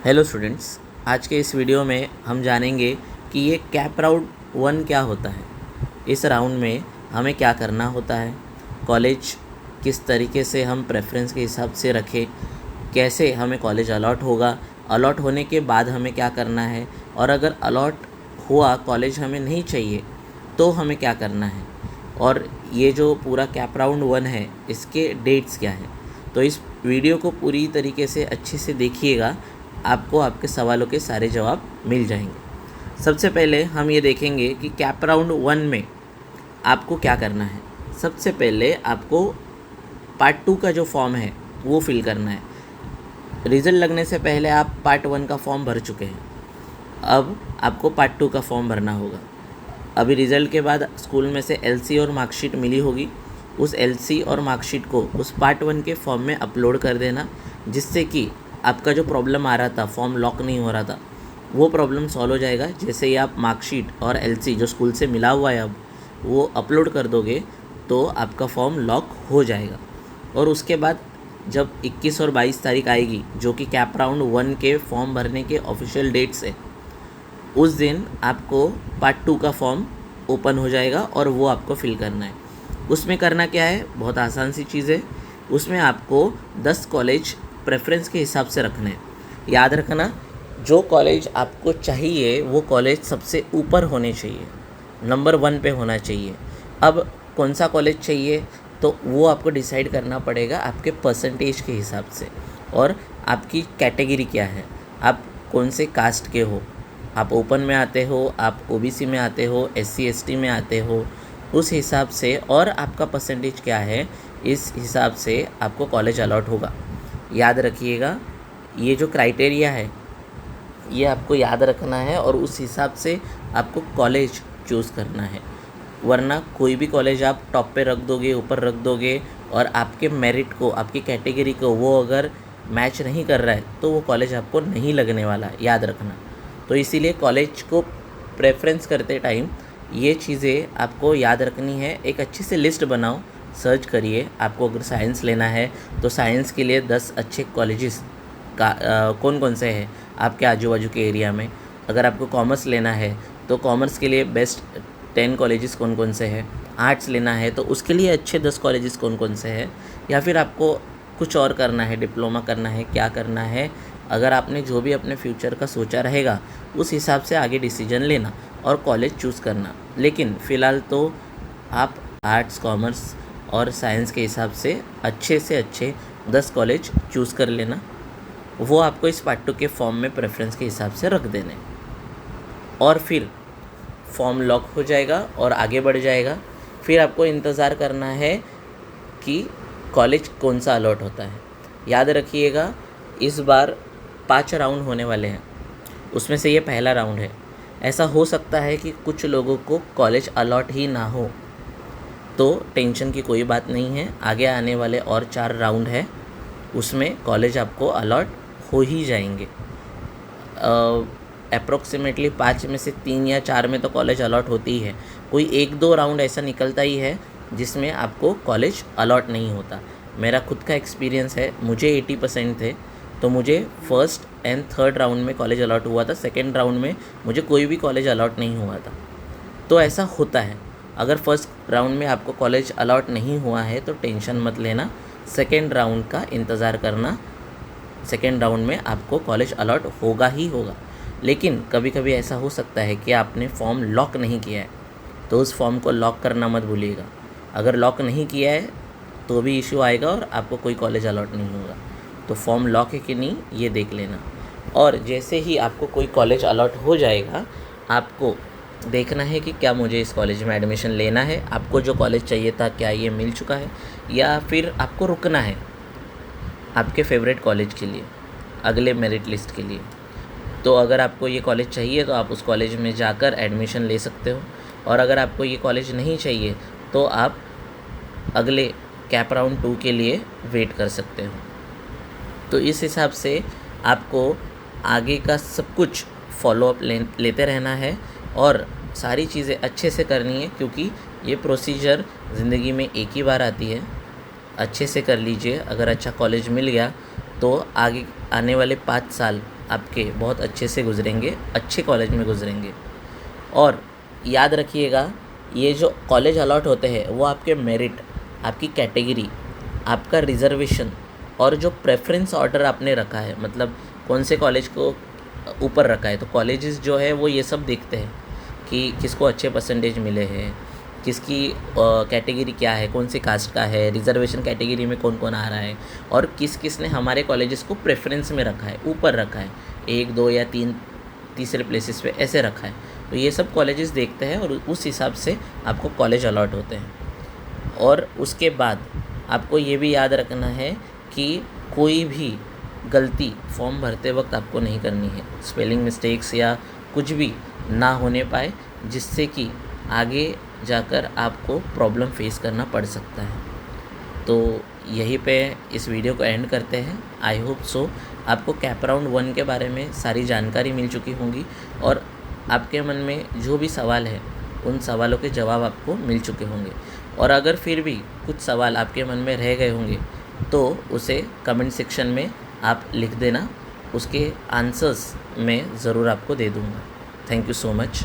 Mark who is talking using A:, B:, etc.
A: Hello students, आज के इस वीडियो में हम जानेंगे कि ये कैप राउंड 1 क्या होता है। इस राउंड में हमें क्या करना होता है, कॉलेज किस तरीके से हम प्रेफरेंस के हिसाब से रखें, कैसे हमें कॉलेज अलॉट होगा, अलॉट होने के बाद हमें क्या करना है, और अगर अलॉट हुआ कॉलेज हमें नहीं चाहिए तो हमें क्या करना है, और ये जो पूरा कैप राउंड 1 है इसके डेट्स क्या हैं। तो इस वीडियो को पूरी तरीके से अच्छे से देखिएगा, आपको आपके सवालों के सारे जवाब मिल जाएंगे। सबसे पहले हम ये देखेंगे कि कैप राउंड 1 में आपको क्या करना है। सबसे पहले आपको पार्ट 2 का जो फॉर्म है वो फिल करना है। रिज़ल्ट लगने से पहले आप पार्ट 1 का फॉर्म भर चुके हैं, अब आपको पार्ट 2 का फॉर्म भरना होगा। अभी रिज़ल्ट के बाद स्कूल में से एलसी और मार्कशीट मिली होगी, उस एलसी और मार्कशीट को उस पार्ट 1 के फॉर्म में अपलोड कर देना, जिससे कि आपका जो प्रॉब्लम आ रहा था, फॉर्म लॉक नहीं हो रहा था, वो प्रॉब्लम सॉल्व हो जाएगा। जैसे ही आप मार्कशीट और एलसी जो स्कूल से मिला हुआ है अब वो अपलोड कर दोगे तो आपका फॉर्म लॉक हो जाएगा। और उसके बाद जब 21 और 22 तारीख आएगी, जो कि कैप राउंड 1 के फॉर्म भरने के ऑफिशियल डेट्स है, उस दिन आपको पार्ट 2 का फॉर्म ओपन हो जाएगा और वो आपको फिल करना है। उसमें करना क्या है, बहुत आसान सी चीज़ है। उसमें आपको 10 कॉलेज प्रेफरेंस के हिसाब से रखने हैं। याद रखना, जो कॉलेज आपको चाहिए वो कॉलेज सबसे ऊपर होने चाहिए, नंबर 1 पे होना चाहिए। अब कौन सा कॉलेज चाहिए तो वो आपको डिसाइड करना पड़ेगा आपके परसेंटेज के हिसाब से, और आपकी कैटेगरी क्या है, आप कौन से कास्ट के हो, आप ओपन में आते हो, आप ओबीसी में आते हो, एससी एसटी में आते हो, उस हिसाब से, और आपका परसेंटेज क्या है, इस हिसाब से आपको कॉलेज अलॉट होगा। याद रखिएगा, ये जो क्राइटेरिया है ये आपको याद रखना है और उस हिसाब से आपको कॉलेज चूज़ करना है। वरना कोई भी कॉलेज आप टॉप पे रख दोगे, ऊपर रख दोगे, और आपके मेरिट को, आपकी कैटेगरी को वो अगर मैच नहीं कर रहा है तो वो कॉलेज आपको नहीं लगने वाला है, याद रखना। तो इसीलिए कॉलेज को प्रेफरेंस करते टाइम ये चीज़ें आपको याद रखनी है। एक अच्छी सी लिस्ट बनाओ, सर्च करिए। आपको अगर साइंस लेना है तो साइंस के लिए 10 अच्छे कॉलेजेस का कौन कौन से हैं आपके आजू बाजू के एरिया में। अगर आपको कॉमर्स लेना है तो कॉमर्स के लिए बेस्ट 10 कॉलेजेस कौन कौन से हैं। आर्ट्स लेना है तो उसके लिए अच्छे 10 कॉलेजेस कौन कौन से हैं। या फिर आपको कुछ और करना है, डिप्लोमा करना है, क्या करना है, अगर आपने जो भी अपने फ्यूचर का सोचा रहेगा उस हिसाब से आगे डिसीजन लेना और कॉलेज चूज़ करना। लेकिन फ़िलहाल तो आप आर्ट्स, कॉमर्स और साइंस के हिसाब से अच्छे 10 कॉलेज चूज़ कर लेना। वो आपको इस पार्ट 2 के फॉर्म में प्रेफरेंस के हिसाब से रख देने, और फिर फॉर्म लॉक हो जाएगा और आगे बढ़ जाएगा। फिर आपको इंतज़ार करना है कि कॉलेज कौन सा अलॉट होता है। याद रखिएगा, इस बार 5 राउंड होने वाले हैं, उसमें से ये पहला राउंड है। ऐसा हो सकता है कि कुछ लोगों को कॉलेज अलॉट ही ना हो, तो टेंशन की कोई बात नहीं है। आगे आने वाले और 4 राउंड है, उसमें कॉलेज आपको अलॉट हो ही जाएंगे। अप्रोक्सीमेटली 5 में से 3 या 4 में तो कॉलेज अलॉट होती ही है। कोई 1-2 राउंड ऐसा निकलता ही है जिसमें आपको कॉलेज अलॉट नहीं होता। मेरा खुद का एक्सपीरियंस है, मुझे 80% थे तो मुझे फर्स्ट एंड थर्ड राउंड में कॉलेज अलॉट हुआ था। सेकेंड राउंड में मुझे कोई भी कॉलेज अलॉट नहीं हुआ था। तो ऐसा होता है, अगर फर्स्ट राउंड में आपको कॉलेज अलॉट नहीं हुआ है तो टेंशन मत लेना, सेकेंड राउंड का इंतज़ार करना। सेकेंड राउंड में आपको कॉलेज अलॉट होगा ही होगा। लेकिन कभी कभी ऐसा हो सकता है कि आपने फॉर्म लॉक नहीं किया है, तो उस फॉर्म को लॉक करना मत भूलिएगा। अगर लॉक नहीं किया है तो भी इशू आएगा और आपको कोई कॉलेज अलॉट नहीं होगा। तो फॉर्म लॉक है कि नहीं ये देख लेना। और जैसे ही आपको कोई कॉलेज अलॉट हो जाएगा, आपको देखना है कि क्या मुझे इस कॉलेज में एडमिशन लेना है, आपको जो कॉलेज चाहिए था क्या ये मिल चुका है, या फिर आपको रुकना है आपके फेवरेट कॉलेज के लिए, अगले मेरिट लिस्ट के लिए। तो अगर आपको ये कॉलेज चाहिए तो आप उस कॉलेज में जाकर एडमिशन ले सकते हो, और अगर आपको ये कॉलेज नहीं चाहिए तो आप अगले कैप राउंड 2 के लिए वेट कर सकते हो। तो इस हिसाब से आपको आगे का सब कुछ फॉलोअप लेते रहना है और सारी चीज़ें अच्छे से करनी है, क्योंकि ये प्रोसीजर ज़िंदगी में एक ही बार आती है। अच्छे से कर लीजिए। अगर अच्छा कॉलेज मिल गया तो आगे आने वाले 5 साल आपके बहुत अच्छे से गुजरेंगे, अच्छे कॉलेज में गुजरेंगे। और याद रखिएगा, ये जो कॉलेज अलॉट होते हैं वो आपके मेरिट, आपकी कैटेगरी, आपका रिजर्वेशन और जो प्रेफरेंस ऑर्डर आपने रखा है, मतलब कौन से कॉलेज को ऊपर रखा है। तो कॉलेजेस जो है वो ये सब देखते हैं कि किसको अच्छे परसेंटेज मिले हैं, किसकी कैटेगरी क्या है, कौन सी कास्ट का है, रिजर्वेशन कैटेगरी में कौन कौन आ रहा है, और किस किस ने हमारे कॉलेजेस को प्रेफरेंस में रखा है, ऊपर रखा है, 1, 2 या 3 तीसरे प्लेसेस पे ऐसे रखा है। तो ये सब कॉलेजेस देखते हैं और उस हिसाब से आपको कॉलेज अलॉट होते हैं। और उसके बाद आपको ये भी याद रखना है कि कोई भी गलती फॉर्म भरते वक्त आपको नहीं करनी है, स्पेलिंग मिस्टेक्स या कुछ भी ना होने पाए, जिससे कि आगे जाकर आपको प्रॉब्लम फेस करना पड़ सकता है। तो यहीं पे इस वीडियो को एंड करते हैं। आई होप सो आपको कैप राउंड 1 के बारे में सारी जानकारी मिल चुकी होंगी और आपके मन में जो भी सवाल है उन सवालों के जवाब आपको मिल चुके होंगे। और अगर फिर भी कुछ सवाल आपके मन में रह गए होंगे तो उसे कमेंट सेक्शन में आप लिख देना, उसके आंसर्स मैं ज़रूर आपको दे दूँगा। Thank you so much.